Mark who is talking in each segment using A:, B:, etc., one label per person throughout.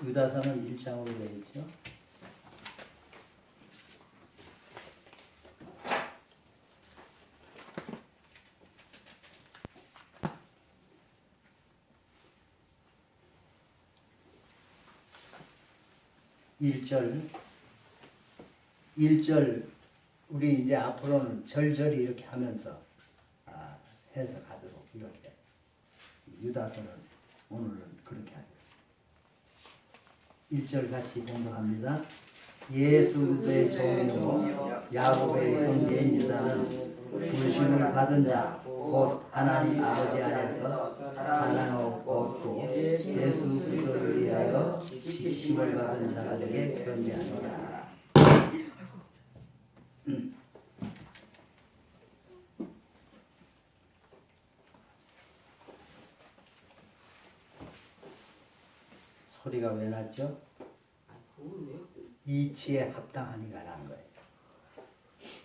A: 유다서는 1장으로 되어 있죠. 일절 우리 이제 앞으로는 절절히 이렇게 하면서 해석하도록 이렇게 유다서는 오늘은 그렇게 하겠습니다. 1절 같이 공독합니다. 예수 그리스도의 종이요 야곱의 형제인 유다는 부르심을 받은 자 곧 하나님 아버지 안에서 사랑하고 예수 그리스도를 위하여 지키심을 받은 자들에게 편지하노라. 소리가 왜 났죠? 이치에 합당하니가 난 거예요.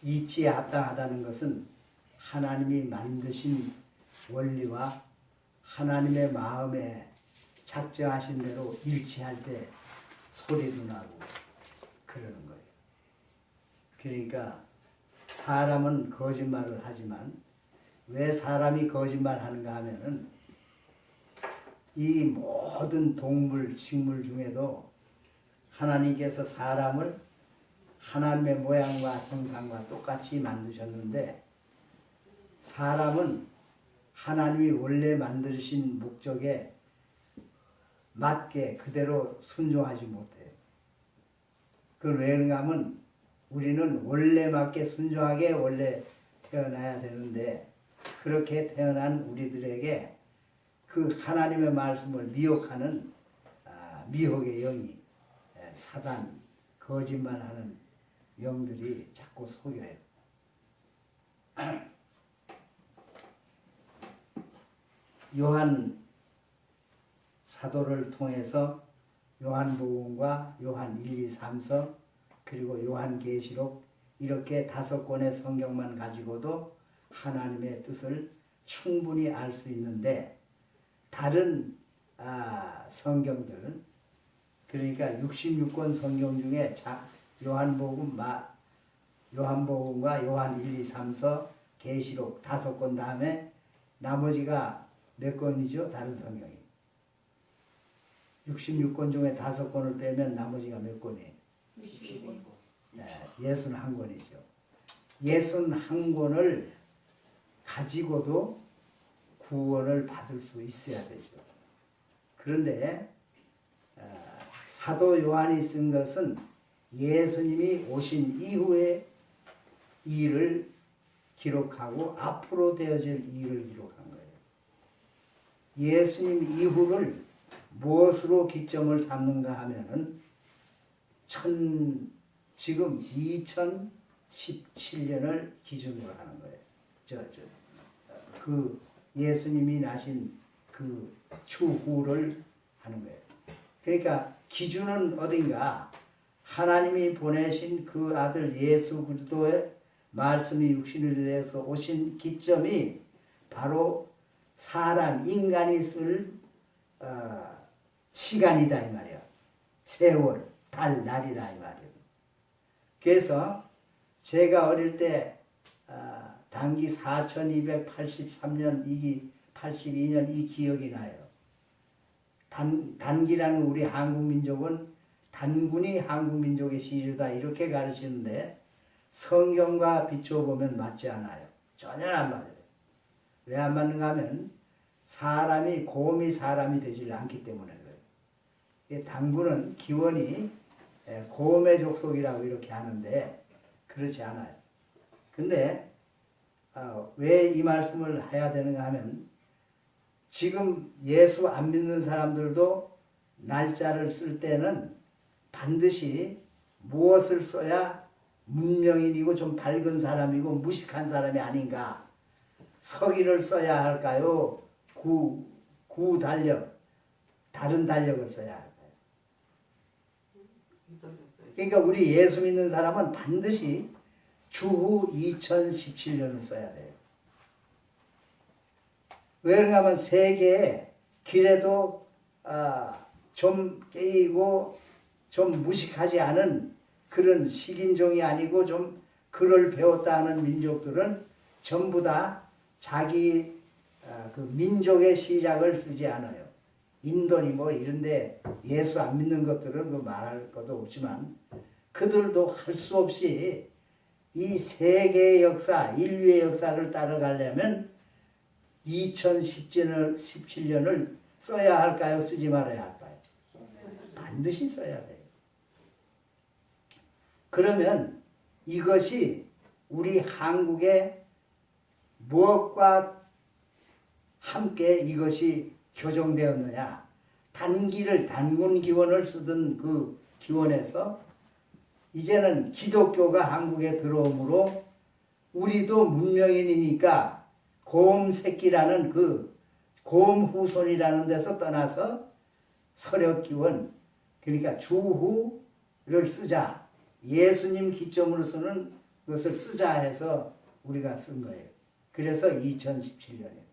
A: 이치에 합당하다는 것은 하나님이 만드신 원리와 하나님의 마음에 작정하신 대로 일치할 때 소리도 나고 그러는 거예요. 그러니까 사람은 거짓말을 하지만 왜 사람이 거짓말하는가 하면은 이 모든 동물, 식물 중에도 하나님께서 사람을 하나님의 모양과 형상과 똑같이 만드셨는데 사람은 하나님이 원래 만드신 목적에 맞게 그대로 순종하지 못해요. 그걸 왜 그런가 하면 우리는 원래 맞게 순종하게 원래 태어나야 되는데 그렇게 태어난 우리들에게 그 하나님의 말씀을 미혹하는 미혹의 영이 사단, 거짓말하는 영들이 자꾸 속여요. 요한 사도를 통해서 요한복음과 요한 1, 2, 3서 그리고 요한계시록 이렇게 5권의 성경만 가지고도 하나님의 뜻을 충분히 알 수 있는데 다른 성경들 그러니까 66권 성경 중에 요한복음과 요한 1, 2, 3서 계시록 5권 다음에 나머지가 몇 권이죠? 다른 성경이 66권 중에 5권을 빼면 나머지가 몇 권이에요?
B: 62권.
A: 네, 61권이죠. 61권을 가지고도 구원을 받을 수 있어야 되죠. 그런데 사도 요한이 쓴 것은 예수님이 오신 이후의 일을 기록하고 앞으로 되어질 일을 기록한 거예요. 예수님 이후를 무엇으로 기점을 삼는가 하면은 지금 2017년을 기준으로 하는 거예요. 그 예수님이 나신 그 추후를 하는 거예요. 그러니까 기준은 어딘가 하나님이 보내신 그 아들 예수 그리스도의 말씀이 육신을 내서 오신 기점이 바로 사람, 인간이 쓸 시간이다 이 말이야. 세월, 달, 날이다 이 말이야. 그래서 제가 어릴 때 단기 4283년 82년 이 기억이 나요. 단기라는 우리 한국민족은 단군이 한국민족의 시주다 이렇게 가르치는데 성경과 비춰보면 맞지 않아요. 전혀 안 맞아요. 왜 안 맞는가 하면 곰이 사람이 되질 않기 때문에 그래요. 단군은 기원이 곰의 족속이라고 이렇게 하는데 그렇지 않아요. 근데 왜 이 말씀을 해야 되는가 하면 지금 예수 안 믿는 사람들도 날짜를 쓸 때는 반드시 무엇을 써야 문명인이고 좀 밝은 사람이고 무식한 사람이 아닌가. 서기를 써야 할까요? 구달력, 다른 달력을 써야 할까요? 그러니까 우리 예수 믿는 사람은 반드시 주후 2017년을 써야 돼요. 왜 그런가 하면 세계에 길에도 좀 깨이고 좀 무식하지 않은 그런 식인종이 아니고 좀 글을 배웠다 하는 민족들은 전부 다 자기 그 민족의 시작을 쓰지 않아요. 인도니 뭐 이런데 예수 안 믿는 것들은 그 말할 것도 없지만 그들도 할 수 없이 이 세계의 역사, 인류의 역사를 따라가려면 2017년을 써야 할까요? 쓰지 말아야 할까요? 반드시 써야 돼요. 그러면 이것이 우리 한국의 무엇과 함께 이것이 교정되었느냐? 단군 기원을 쓰던 그 기원에서 이제는 기독교가 한국에 들어오므로 우리도 문명인이니까 고음 새끼라는 그 고음 후손이라는 데서 떠나서 서력기원, 그러니까 주후를 쓰자. 예수님 기점으로 쓰는 것을 쓰자 해서 우리가 쓴 거예요. 그래서 2017년에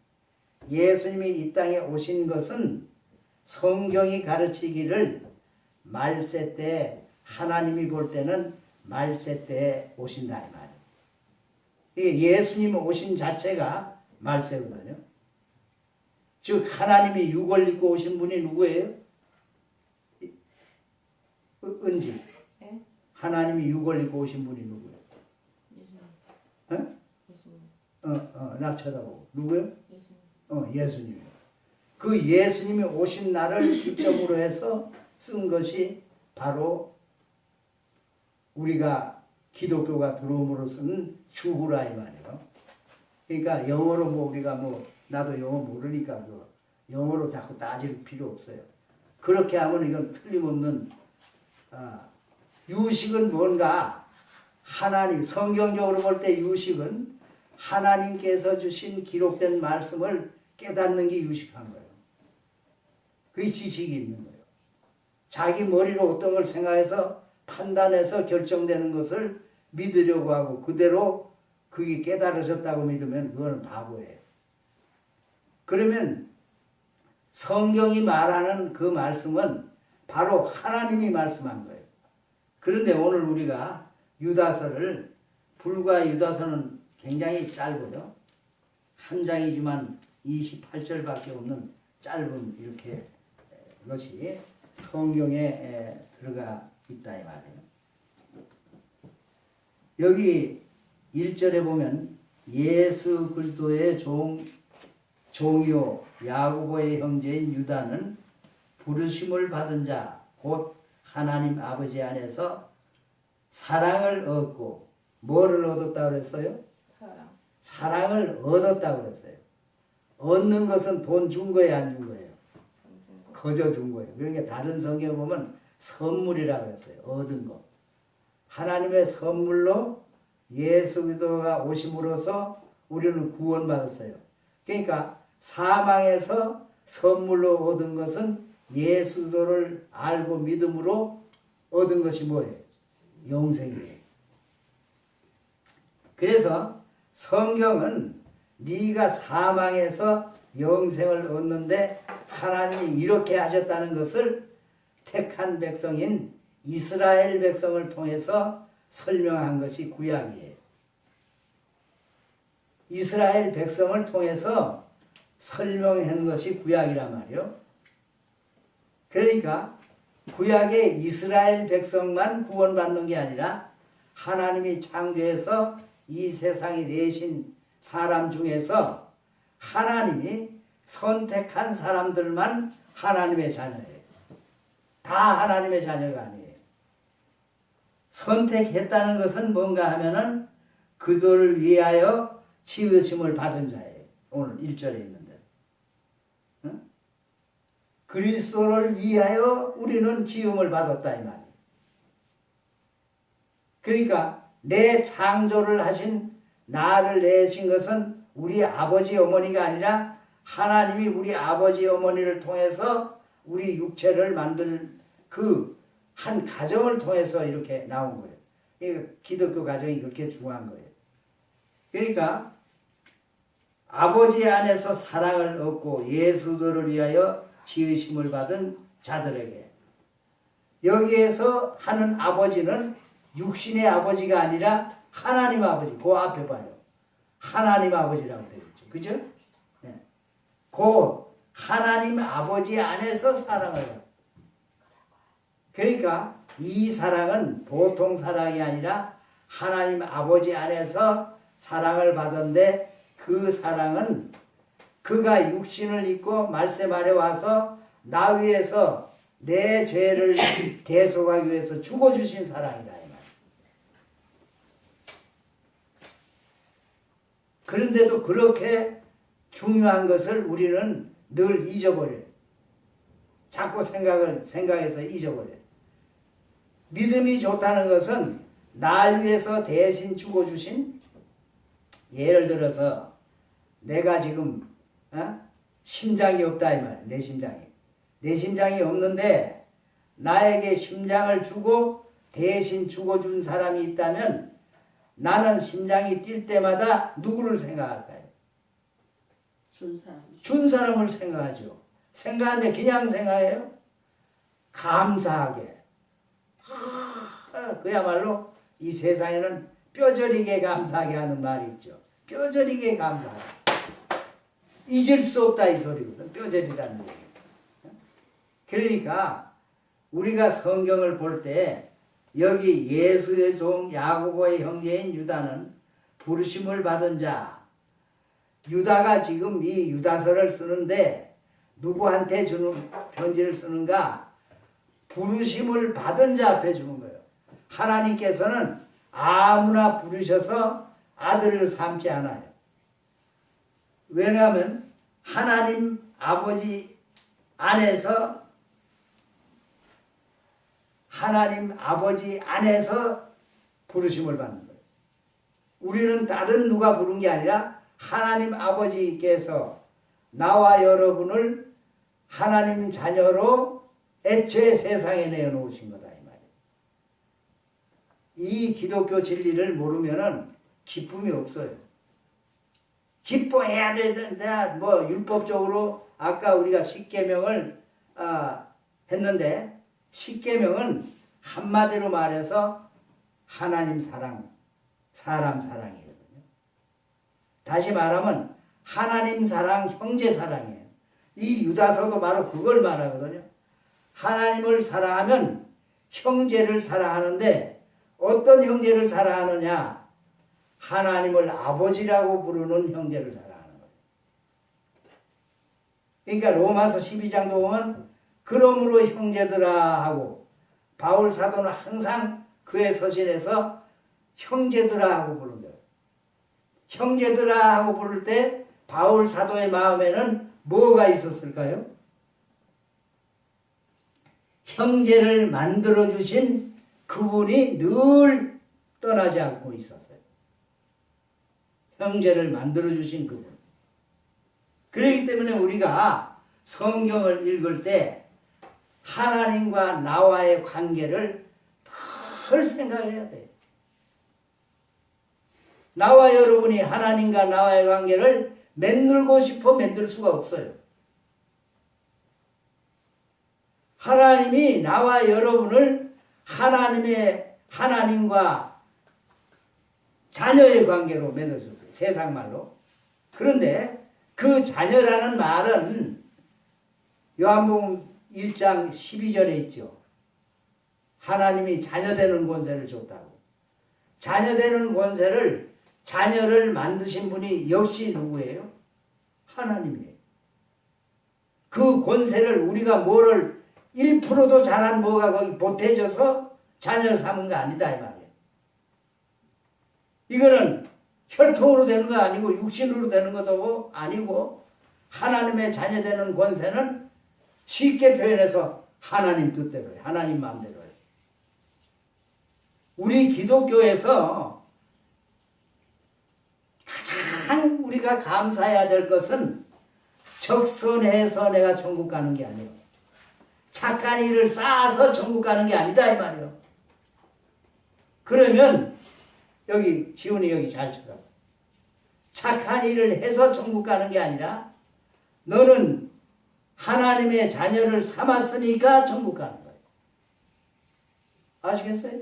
A: 예수님이 이 땅에 오신 것은 성경이 가르치기를 말세 때 하나님이 볼 때는 말세 때에 오신다 이 말이에요. 예수님 오신 자체가 말세거든요. 즉 하나님이 육을 입고 오신 분이 누구예요? 은지.
B: 네?
A: 하나님이 육을 입고 오신 분이 누구예요?
B: 예수님.
A: 어?
B: 예수님.
A: 나 쳐다보고. 누구예요?
B: 예수님.
A: 예수님이요. 그 예수님이 오신 날을 기점으로 해서 쓴 것이 바로 우리가 기독교가 들어옴으로써는 주후라 이 말이에요. 그러니까 영어로 뭐 우리가 뭐 나도 영어 모르니까 그 영어로 자꾸 따질 필요 없어요. 그렇게 하면 이건 틀림없는 유식은 뭔가 하나님 성경적으로 볼 때 유식은 하나님께서 주신 기록된 말씀을 깨닫는 게 유식한 거예요. 그게 지식이 있는 거예요. 자기 머리로 어떤 걸 생각해서 판단해서 결정되는 것을 믿으려고 하고 그대로 그게 깨달으셨다고 믿으면 그건 바보예요. 그러면 성경이 말하는 그 말씀은 바로 하나님이 말씀한 거예요. 그런데 오늘 우리가 유다서를 불과 유다서는 굉장히 짧아요. 한 장이지만 28절밖에 없는 짧은 이렇게 것이 성경에 들어가 있다 이 말이에요. 여기 1절에 보면 예수 그리스도의 종이요 야고보의 형제인 유다는 부르심을 받은 자 곧 하나님 아버지 안에서 사랑을 얻고 뭐를 얻었다고 그랬어요? 사랑을 얻었다고 그랬어요. 얻는 것은 돈 준 거예요, 안 준 거예요? 거저 준 거예요. 그러니까 다른 성경에 보면 선물이라고 그랬어요. 얻은 거. 하나님의 선물로 예수 그리스도가 오심으로써 우리는 구원받았어요. 그러니까 사망에서 선물로 얻은 것은 예수 그리스도를 알고 믿음으로 얻은 것이 뭐예요? 영생이에요. 그래서 성경은 네가 사망에서 영생을 얻는데 하나님이 이렇게 하셨다는 것을 택한 백성인 이스라엘 백성을 통해서 설명한 것이 구약이에요. 이스라엘 백성을 통해서 설명한 것이 구약이란 말이요. 그러니까 구약의 이스라엘 백성만 구원받는 게 아니라 하나님이 창조해서 이 세상에 내신 사람 중에서 하나님이 선택한 사람들만 하나님의 자녀예요. 다 하나님의 자녀가 아니에요. 선택했다는 것은 뭔가 하면은 그들을 위하여 지으심을 받은 자예요. 오늘 1절에 있는데. 응? 그리스도를 위하여 우리는 지음을 받았다 이 말이에요. 그러니까 내 창조를 하신 나를 내신 것은 우리 아버지 어머니가 아니라 하나님이 우리 아버지 어머니를 통해서 우리 육체를 만들 그 한 가정을 통해서 이렇게 나온 거예요. 이 기독교 가정이 그렇게 중요한 거예요. 그러니까 아버지 안에서 사랑을 얻고 예수들을 위하여 지으심을 받은 자들에게. 여기에서 하는 아버지는 육신의 아버지가 아니라 하나님 아버지. 그 앞에 봐요. 하나님 아버지라고 되어 있죠. 그죠? 네. 그 하나님 아버지 안에서 사랑을 해요. 그러니까 이 사랑은 보통 사랑이 아니라 하나님 아버지 안에서 사랑을 받은데, 그 사랑은 그가 육신을 입고 말씀 아래 와서 나 위해서 내 죄를 대속하기 위해서 죽어주신 사랑이다 이 말. 그런데도 그렇게 중요한 것을 우리는 늘 잊어버려요. 자꾸 생각해서 잊어버려요. 믿음이 좋다는 것은 날 위해서 대신 죽어주신, 예를 들어서 내가 지금 심장이 없다 이 말. 내 심장이 없는데 나에게 심장을 주고 대신 죽어준 사람이 있다면 나는 심장이 뛸 때마다 누구를 생각할까요? 준 사람을 생각하죠. 생각하는데 그냥 생각해요? 감사하게. 그야말로 이 세상에는 뼈저리게 감사하게 하는 말이 있죠. 뼈저리게 감사하게. 잊을 수 없다 이 소리거든. 뼈저리다는 얘기. 그러니까 우리가 성경을 볼 때 여기 예수의 종 야고보의 형제인 유다는 부르심을 받은 자. 유다가 지금 이 유다서를 쓰는데 누구한테 주는 편지를 쓰는가? 부르심을 받은 자 앞에 주는 거예요. 하나님께서는 아무나 부르셔서 아들을 삼지 않아요. 왜냐하면 하나님 아버지 안에서 부르심을 받는 거예요. 우리는 다른 누가 부른 게 아니라 하나님 아버지께서 나와 여러분을 하나님 자녀로 애초에 세상에 내어놓으신 거다 이 말이에요. 이 기독교 진리를 모르면은 기쁨이 없어요. 기뻐해야 되는데 뭐 율법적으로 아까 우리가 십계명을 했는데, 십계명은 한마디로 말해서 하나님 사랑, 사람 사랑이거든요. 다시 말하면 하나님 사랑, 형제 사랑이에요. 이 유다서도 바로 그걸 말하거든요. 하나님을 사랑하면 형제를 사랑하는데, 어떤 형제를 사랑하느냐? 하나님을 아버지라고 부르는 형제를 사랑하는 거예요. 그러니까 로마서 12장도 보면 그러므로 형제들아 하고, 바울 사도는 항상 그의 서신에서 형제들아 하고 부른 거예요. 형제들아 하고 부를 때 바울 사도의 마음에는 뭐가 있었을까요? 형제를 만들어주신 그분이 늘 떠나지 않고 있었어요. 형제를 만들어주신 그분. 그렇기 때문에 우리가 성경을 읽을 때 하나님과 나와의 관계를 덜 생각해야 돼요. 나와 여러분이 하나님과 나와의 관계를 맺누르고 싶어 맺을 수가 없어요. 하나님이 나와 여러분을 하나님과 자녀의 관계로 맺어줬어요. 세상 말로. 그런데 그 자녀라는 말은 요한복음 1장 12절에 있죠. 하나님이 자녀되는 권세를 줬다고. 자녀되는 권세를, 자녀를 만드신 분이 역시 누구예요? 하나님이에요. 그 권세를 우리가 뭐를 1%도 잘한 뭐가 거기 보태져서 자녀를 삼은 거 아니다 이 말이에요. 이거는 혈통으로 되는 거 아니고 육신으로 되는 것도 아니고, 하나님의 자녀되는 권세는 쉽게 표현해서 하나님 뜻대로예요. 하나님 마음대로예요. 우리 기독교에서 가장 우리가 감사해야 될 것은 적선해서 내가 천국 가는 게 아니에요. 착한 일을 쌓아서 천국 가는 게 아니다 이 말이에요. 그러면 여기 지훈이 여기 잘 쳐다. 착한 일을 해서 천국 가는 게 아니라 너는 하나님의 자녀를 삼았으니까 천국 가는 거예요. 아시겠어요?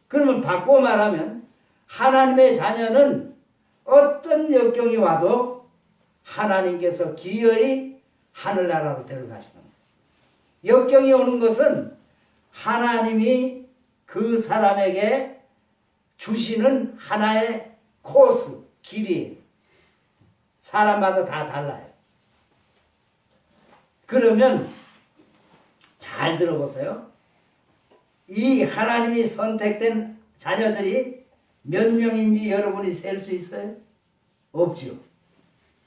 A: 그러면 바꿔 말하면 하나님의 자녀는 어떤 역경이 와도 하나님께서 기어이 하늘나라로 데려가시는 거예요. 역경이 오는 것은 하나님이 그 사람에게 주시는 하나의 코스, 길이에요. 사람마다 다 달라요. 그러면 잘 들어보세요. 이 하나님이 선택된 자녀들이 몇 명인지 여러분이 셀 수 있어요? 없죠.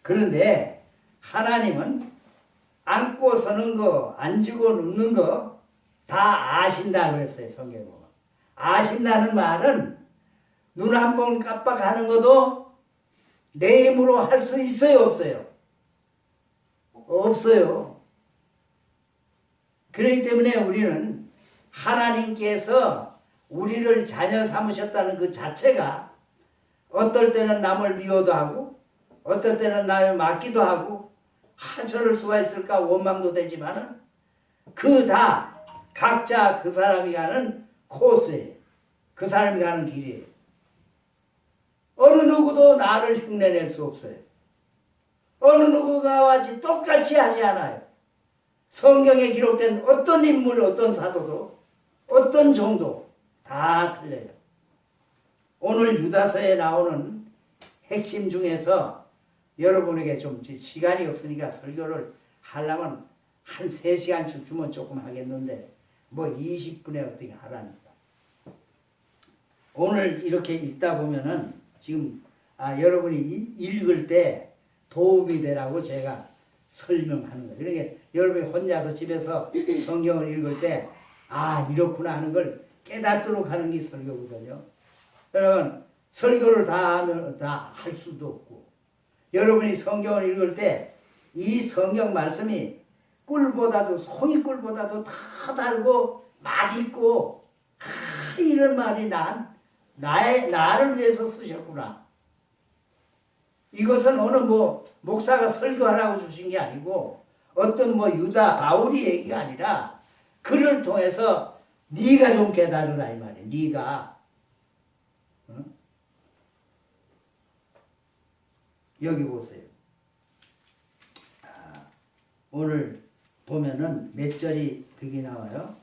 A: 그런데 하나님은 앉고 서는 거, 앉고 눕는 거 다 아신다 그랬어요. 성경에 보면. 아신다는 말은 눈 한 번 깜빡하는 것도 내 힘으로 할 수 있어요? 없어요? 없어요. 그렇기 때문에 우리는 하나님께서 우리를 자녀 삼으셨다는 그 자체가 어떨 때는 남을 미워도 하고 어떨 때는 남을 맡기도 하고 저럴 수가 있을까 원망도 되지만은 그 다 각자 그 사람이 가는 코스예요. 그 사람이 가는 길이에요. 어느 누구도 나를 흉내낼 수 없어요. 어느 누구도 나와 똑같이 하지 않아요. 성경에 기록된 어떤 인물, 어떤 사도도, 어떤 종도 다 틀려요. 오늘 유다서에 나오는 핵심 중에서 여러분에게 좀 시간이 없으니까 설교를 하려면 한 3시간쯤 주면 조금 하겠는데 뭐 20분에 어떻게 하라니까. 오늘 이렇게 읽다 보면은 지금 여러분이 읽을 때 도움이 되라고 제가 설명하는 거예요. 그러니까 여러분이 혼자서 집에서 성경을 읽을 때 이렇구나 하는 걸 깨닫도록 하는 게 설교거든요. 그러면 설교를 다 하면 다 할 수도 없고 여러분이 성경을 읽을 때 이 성경 말씀이 꿀보다도 송이꿀보다도 다 달고 맛있고 이런 말이 나를 위해서 쓰셨구나. 이것은 어느 목사가 설교하라고 주신 게 아니고 어떤 유다 바울이 얘기가 아니라 그를 통해서 네가 좀 깨달으라 이 말이에요. 네가 여기 보세요. 오늘 보면은 몇 절이 그게 나와요.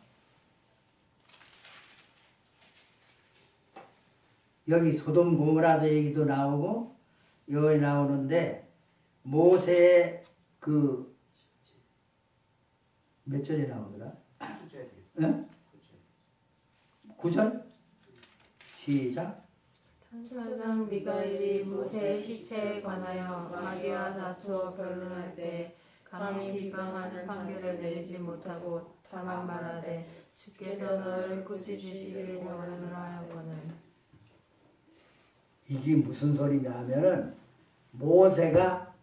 A: 여기 소돔 고모라도 얘기도 나오고 여기 나오는데 모세의 몇 절이 나오더라? 9절이요. 응? 9절? 시작.
B: 천사장 미가엘이 모세의 시체에 관하여 마귀와 다투어 변론할 때 감히 비방하는 판결을 내리지 못하고 다만 말하되 주께서 너를 꾸짖으시기를 원하노라 하였거늘.
A: 이게 무슨 소리냐 하면은 모세가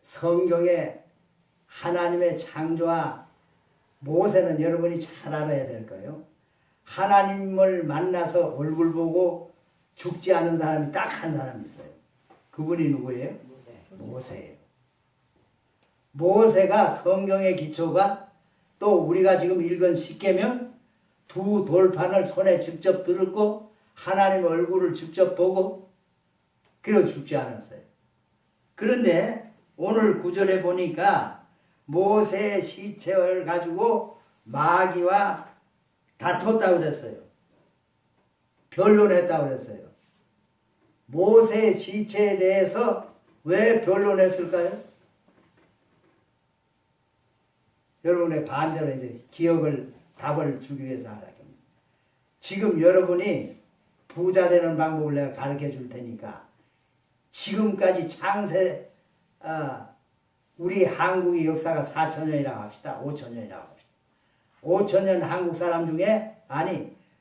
A: 성경에 하나님의 창조와 모세는 여러분이 잘 알아야 될 거예요. 하나님을 만나서 얼굴 보고 죽지 않은 사람이 딱 한 사람이 있어요. 그분이 누구예요? 모세예요. 모세가 성경의 기초가 또 우리가 지금 읽은 십계명 두 돌판을 손에 직접 들었고 하나님 얼굴을 직접 보고 그래도 죽지 않았어요. 그런데 오늘 9절에 보니까 모세의 시체를 가지고 마귀와 다퉜다고 그랬어요. 변론했다고 그랬어요. 모세의 시체에 대해서 왜 변론했을까요? 여러분의 반대로 이제 답을 주기 위해서 하라. 지금 여러분이 부자 되는 방법을 내가 가르쳐 줄 테니까 지금까지 우리 한국의 역사가 4,000년이라고 합시다. 5,000년이라고 합시다. 5,000년 한국 사람 중에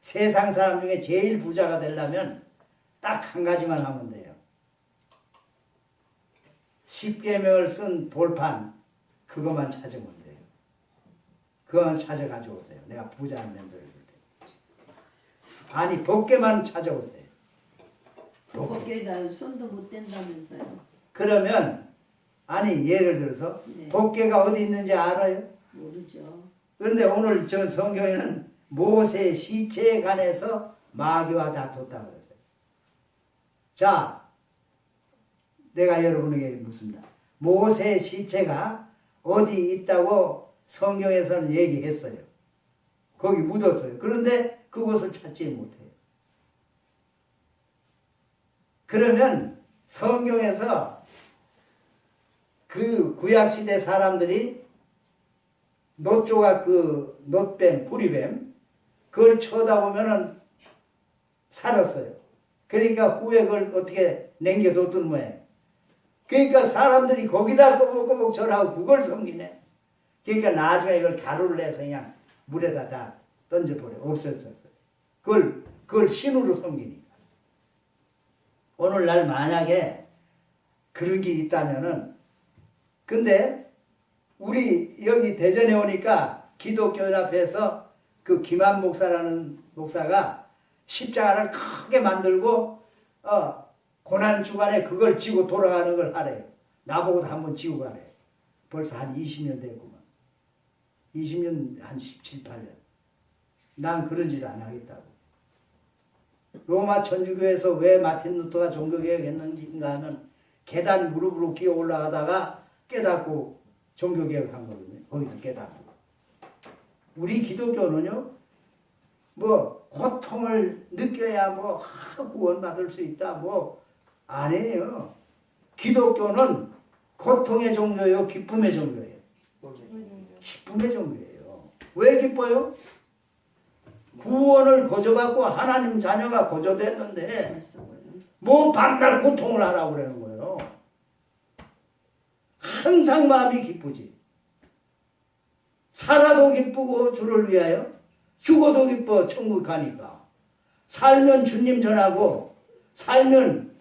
A: 세상 사람 중에 제일 부자가 되려면 딱 한 가지만 하면 돼요. 십계명을 쓴 돌판 그것만 찾으면 돼요. 그것만 찾아 가져오세요. 내가 부자 만들어 줄 테니까. 법궤만 찾아오세요.
C: 법궤에다 손도 못 댄다면서요.
A: 그러면 아니 예를 들어서
C: 네.
A: 법궤가 어디 있는지 알아요?
C: 모르죠.
A: 그런데 오늘 저 성경에는 모세 시체에 관해서 마귀와 다퉜다고 그랬어요. 자, 내가 여러분에게 묻습니다. 모세 시체가 어디 있다고 성경에서는 얘기했어요. 거기 묻었어요. 그런데 그곳을 찾지 못해요. 그러면 성경에서 그 구약시대 사람들이 놋조각 그 놋뱀, 구리뱀 그걸 쳐다보면은 살았어요. 그러니까 후에 그걸 어떻게 남겨뒀던 모양. 그러니까 사람들이 거기다 꼬박꼬박 절하고 그걸 섬기네. 그러니까 나중에 이걸 가루를 내서 그냥 물에다 다 던져버려. 없었었어요. 그걸 신으로 섬기니까. 오늘날 만약에 그런 게 있다면은 근데 우리 여기 대전에 오니까 기독교연합회에서 그 김한 목사라는 목사가 십자가를 크게 만들고 고난 주간에 그걸 지고 돌아가는 걸 하래요. 나보고도 한번 지고 가래요. 벌써 한 20년 됐구만. 20년 한 17, 18년. 난 그런 짓 안 하겠다고. 로마 천주교에서 왜 마틴 루터가 종교개혁했는가 하면 계단 무릎으로 기어 올라가다가 깨닫고 종교개혁한 거거든요. 거기서 깨닫고. 우리 기독교는요, 뭐 고통을 느껴야 뭐 구원받을 수 있다 뭐 아니에요. 기독교는 고통의 종교예요, 기쁨의 종교예요. 기쁨의 종교예요. 왜 기뻐요? 구원을 거저받고 하나님 자녀가 거저됐는데 뭐 밤낮 고통을 하라고 그러는 거예요. 항상 마음이 기쁘지. 살아도 기쁘고 주를 위하여, 죽어도 기뻐 천국 가니까. 살면 주님 전하고 살면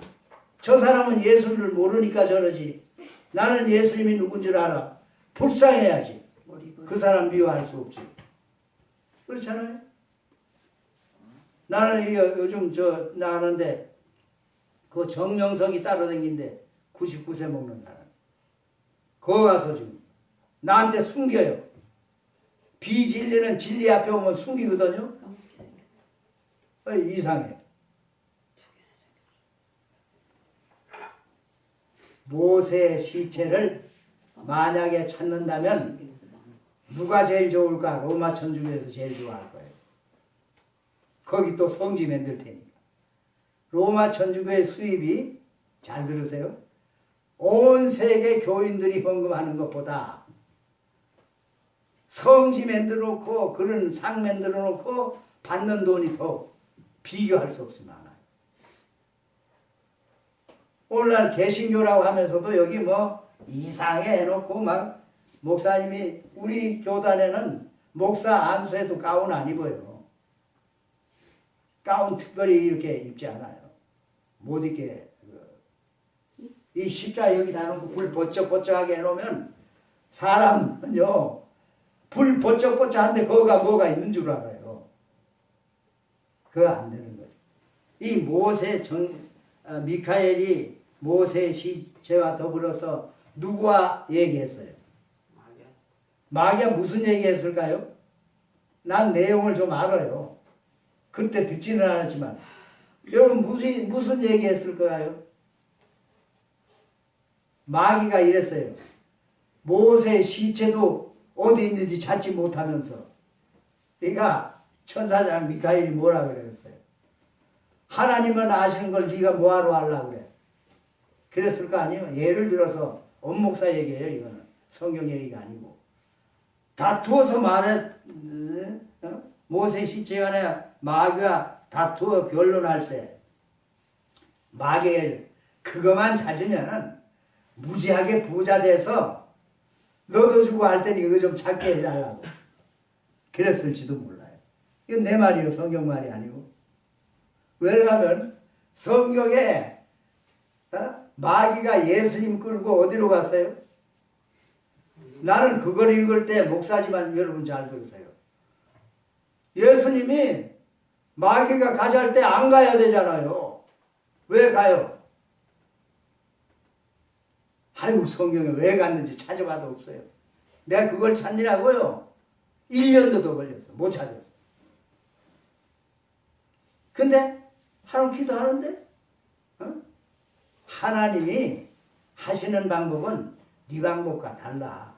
A: 저 사람은 예수를 모르니까 저러지. 나는 예수님이 누군 줄 알아. 불쌍해야지. 그 사람 미워할 수 없지. 그렇잖아요. 나는 요즘 나가는데 그 정명석이 따로 댕긴데 99세 먹는 사람. 거기 가서 지금 나한테 숨겨요. 비진리는 진리 앞에 오면 숨기거든요. 이상해. 모세의 시체를 만약에 찾는다면 누가 제일 좋을까? 로마 천주교에서 제일 좋아할 거예요. 거기 또 성지 만들 테니까. 로마 천주교의 수입이, 잘 들으세요, 온 세계 교인들이 헌금하는 것보다 성지 만들어 놓고 그런 상 만들어 놓고 받는 돈이 더 비교할 수 없이 많아요. 오늘날 개신교라고 하면서도 여기 뭐 이상해 해놓고 막 목사님이 우리 교단에는 목사 안수해도 가운 안 입어요. 가운 특별히 이렇게 입지 않아요. 못 입게. 이 십자가 여기다 놓고 불 번쩍번쩍하게 해놓으면 사람은요 불 번쩍번쩍한데 거기가 뭐가 있는 줄 알아요. 그거 안 되는 거죠. 이 미카엘이 모세 시체와 더불어서 누구와 얘기했어요? 마귀가 무슨 얘기했을까요? 난 내용을 좀 알아요. 그때 듣지는 않았지만 여러분 무슨 얘기했을까요? 마귀가 이랬어요. 모세 시체도 어디 있는지 찾지 못하면서. 그러니까 천사장 미카엘이 뭐라 그랬어요? 하나님은 아시는 걸 네가 뭐하러 하려고 그래? 그랬을 거 아니에요? 예를 들어서 엄목사 얘기예요. 이거는 성경 얘기가 아니고. 다투어서 말해. 모세 시체간에 마귀가 다투어 변론할세. 마귀를 그것만 찾으면은 무지하게 부자 돼서 너도 주고 할 테니 이거 좀 찾게 해달라고 그랬을지도 몰라요. 이건 내 말이에요. 성경 말이 아니고. 왜냐하면 성경에 마귀가 예수님 끌고 어디로 갔어요? 나는 그걸 읽을 때 목사지만 여러분 잘 들으세요. 예수님이 마귀가 가자 할 때 안 가야 되잖아요. 왜 가요? 아이고 성경에 왜 갔는지 찾아봐도 없어요. 내가 그걸 찾느라고요 1년도 더 걸렸어. 못 찾았어. 근데 하루 기도하는데 하나님이 하시는 방법은 네 방법과 달라.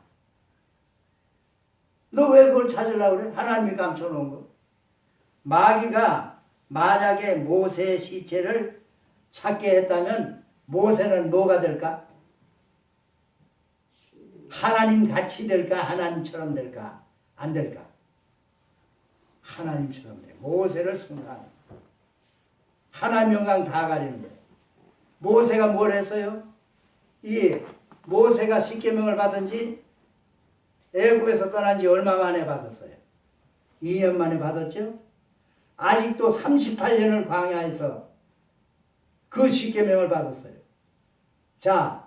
A: 너 왜 그걸 찾으려고 그래? 하나님이 감춰놓은 거. 마귀가 만약에 모세의 시체를 찾게 했다면 모세는 뭐가 될까? 하나님 같이 될까? 하나님처럼 될까? 안 될까? 하나님처럼 돼. 모세를 순간 하나님 영광 다 가리는 거예요. 모세가 뭘 했어요? 이 모세가 십계명을 받은 지 애굽에서 떠난 지 얼마 만에 받았어요? 2년 만에 받았죠? 아직도 38년을 광야에서 그 십계명을 받았어요. 자,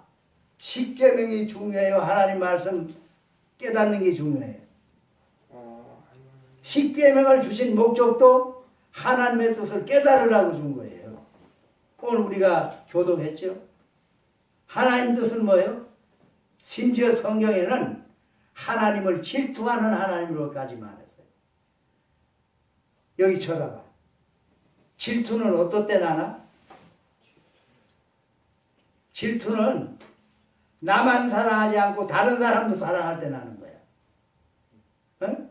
A: 십계명이 중요해요. 하나님 말씀 깨닫는 게 중요해요. 십계명을 주신 목적도 하나님의 뜻을 깨달으라고 준 거예요. 오늘 우리가 교독했죠. 하나님 뜻은 뭐예요? 심지어 성경에는 하나님을 질투하는 하나님으로까지 말했어요. 여기 쳐다봐. 질투는 어떨 때 나나? 질투는 나만 사랑하지 않고 다른 사람도 사랑할 때 나는 거야. 응?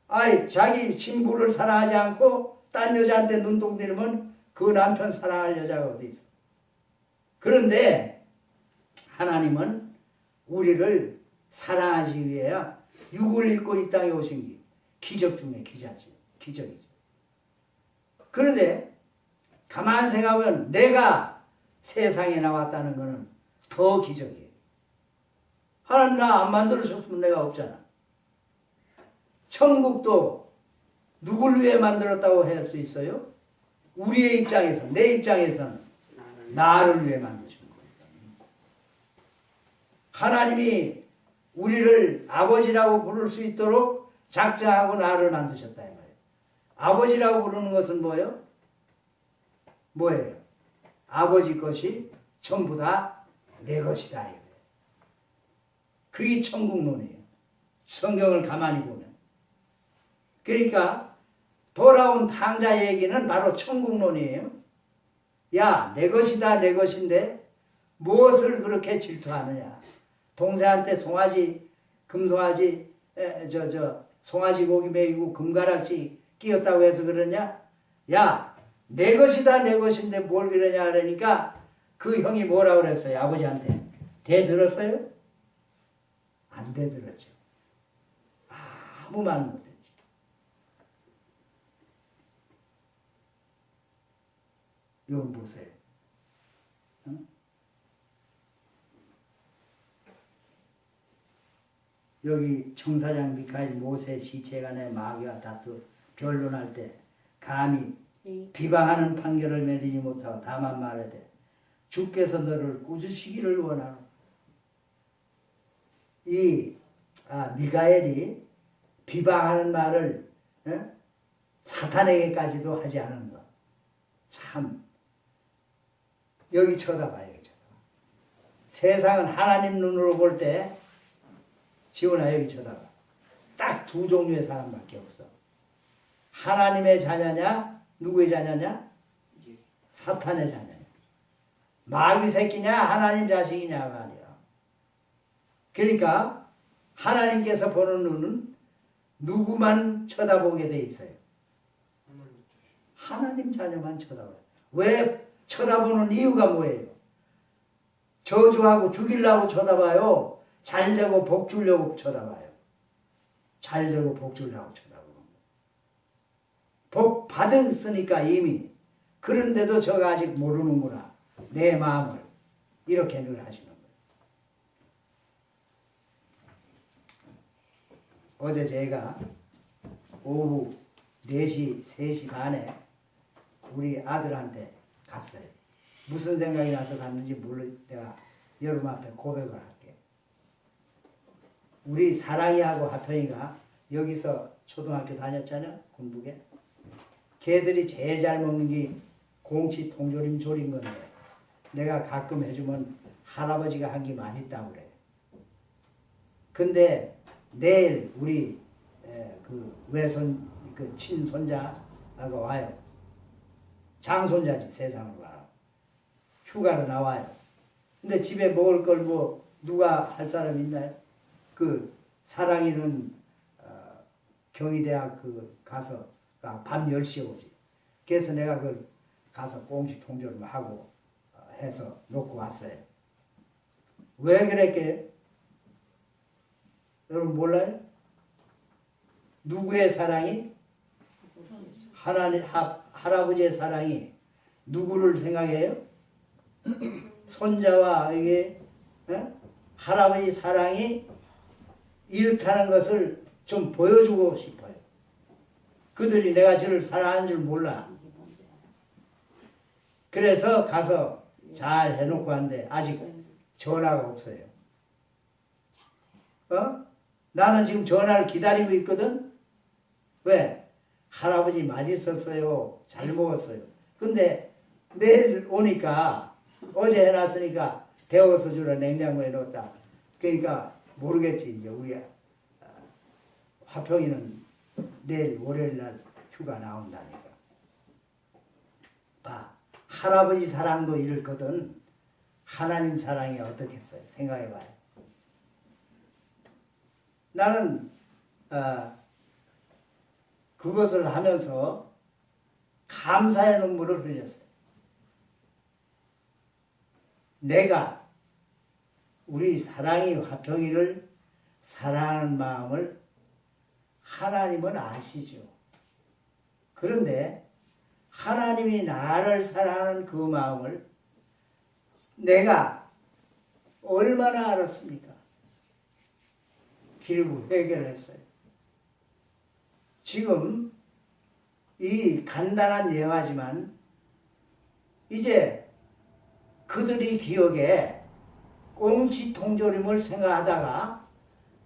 A: 아이, 자기 신부를 사랑하지 않고 딴 여자한테 눈동 들이면 그 남편 사랑할 여자가 어디 있어? 그런데 하나님은 우리를 사랑하기 위해야 육을 입고 이 땅에 오신 게 기적 중에 기적이죠. 그런데 가만 생각하면 내가 세상에 나왔다는 것은 더 기적이에요. 하나님 나 안 만들어줬으면 내가 없잖아. 천국도 누굴 위해 만들었다고 할 수 있어요? 우리의 입장에서, 내 입장에서는 나를 위해 만드신 거예요. 하나님이 우리를 아버지라고 부를 수 있도록 작정하고 나를 만드셨다 이 말이에요. 아버지라고 부르는 것은 뭐예요? 뭐예요? 아버지 것이 전부 다 내 것이다 이거예요. 그게 천국론이에요. 성경을 가만히 보면. 그러니까 돌아온 탕자 얘기는 바로 천국론이에요. 야, 내 것이다 내 것인데 무엇을 그렇게 질투하느냐. 동생한테 송아지 금송아지 송아지 고기 먹이고 금가락지 끼었다고 해서 그러냐? 야, 내 것이다 내 것인데 뭘 그러냐 그러니까 그 형이 뭐라 그랬어요? 아버지한테 대들었어요? 안 대들었죠. 아무 말 못했지. 이건 보세요. 응? 여기 청사장 미카엘 모세 시체간의 마귀와 다투 변론할 때 감히 비방하는 판결을 내리지 못하고 다만 말하되 주께서 너를 꾸짖으시기를 원하노. 이 미가엘이 비방하는 말을 사탄에게까지도 하지 않은 것. 참 여기 쳐다봐요. 여기 쳐다봐. 세상은 하나님 눈으로 볼 때 지훈아 여기 쳐다봐. 딱 두 종류의 사람밖에 없어. 하나님의 자녀냐 누구의 자녀냐? 사탄의 자녀냐. 마귀 새끼냐 하나님 자식이냐 말이야. 그러니까 하나님께서 보는 눈은 누구만 쳐다보게 돼 있어요. 하나님 자녀만 쳐다봐요. 왜 쳐다보는 이유가 뭐예요? 저주하고 죽이려고 쳐다봐요? 잘되고 복 주려고 쳐다봐요? 잘되고 복 주려고 쳐다보는 거예요. 복 받았으니까 이미. 그런데도 저가 아직 모르는구나. 내 마음을. 이렇게 늘 하시는 거예요. 어제 제가 오후 4시, 3시 반에 우리 아들한테 갔어요. 무슨 생각이 나서 갔는지 내가 여러분 앞에 고백을 할게. 우리 사랑이하고 하통이가 여기서 초등학교 다녔잖아요. 군북에. 걔들이 제일 잘 먹는 게 공치 통조림 조린 건데 내가 가끔 해주면 할아버지가 한 게 맛있다고 그래. 근데 내일 우리 그 외손 그 친손자가 와요. 장손자지 세상으로 와. 휴가로 나와요. 근데 집에 먹을 걸 뭐 누가 할 사람 있나요? 그 사랑이는 경희대학 그 가서 밤 10시에 오지. 그래서 내가 그걸 가서 공식 통조림 하고 해서 놓고 왔어요. 왜 그랬게? 여러분 몰라요? 누구의 사랑이? 하나님 할아버지의 사랑이 누구를 생각해요? 손자와 이게 할아버지 사랑이 이렇다는 것을 좀 보여주고 싶어요. 그들이 내가 저를 사랑하는 줄 몰라. 그래서 가서 잘 해놓고 왔는데 아직 전화가 없어요. 나는 지금 전화를 기다리고 있거든. 왜? 할아버지 맛있었어요. 잘 먹었어요. 근데 내일 오니까 어제 해놨으니까 데워서 주라 냉장고에 넣었다. 그러니까 모르겠지. 이제 우리 화평이는 내일 월요일 날 휴가 나온다니까. 봐. 할아버지 사랑도 이렇거든. 하나님 사랑이 어떻겠어요? 생각해봐요. 나는 그것을 하면서 감사의 눈물을 흘렸어요. 내가 우리 사랑이 화평이를 사랑하는 마음을 하나님은 아시죠. 그런데 하나님이 나를 사랑하는 그 마음을 내가 얼마나 알았습니까? 길고 회개를 했어요. 지금 이 간단한 예화지만 이제 그들이 기억에 꽁치 통조림을 생각하다가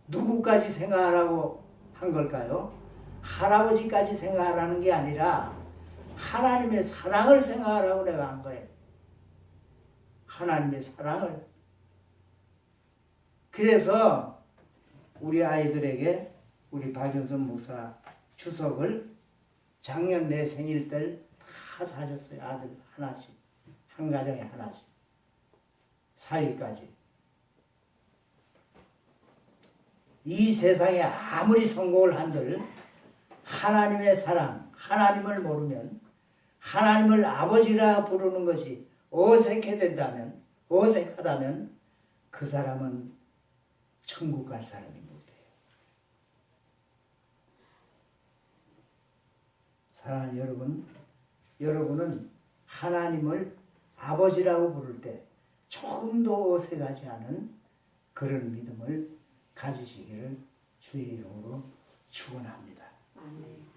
A: 누구까지 생각하라고 한 걸까요? 할아버지까지 생각하라는 게 아니라 하나님의 사랑을 생각하라고 내가 한 거예요. 하나님의 사랑을. 그래서 우리 아이들에게 우리 박윤선 목사 추석을 작년 내 생일 때 다 사줬어요. 아들 하나씩. 한 가정에 하나씩. 사위까지. 이 세상에 아무리 성공을 한들 하나님의 사랑, 하나님을 모르면 하나님을 아버지라 부르는 것이 어색하다면 그 사람은 천국 갈 사람이 못돼요. 사랑하는 여러분, 여러분은 하나님을 아버지라고 부를 때 조금도 어색하지 않은 그런 믿음을 가지시기를 주의 이름으로 축원합니다.
C: 아멘.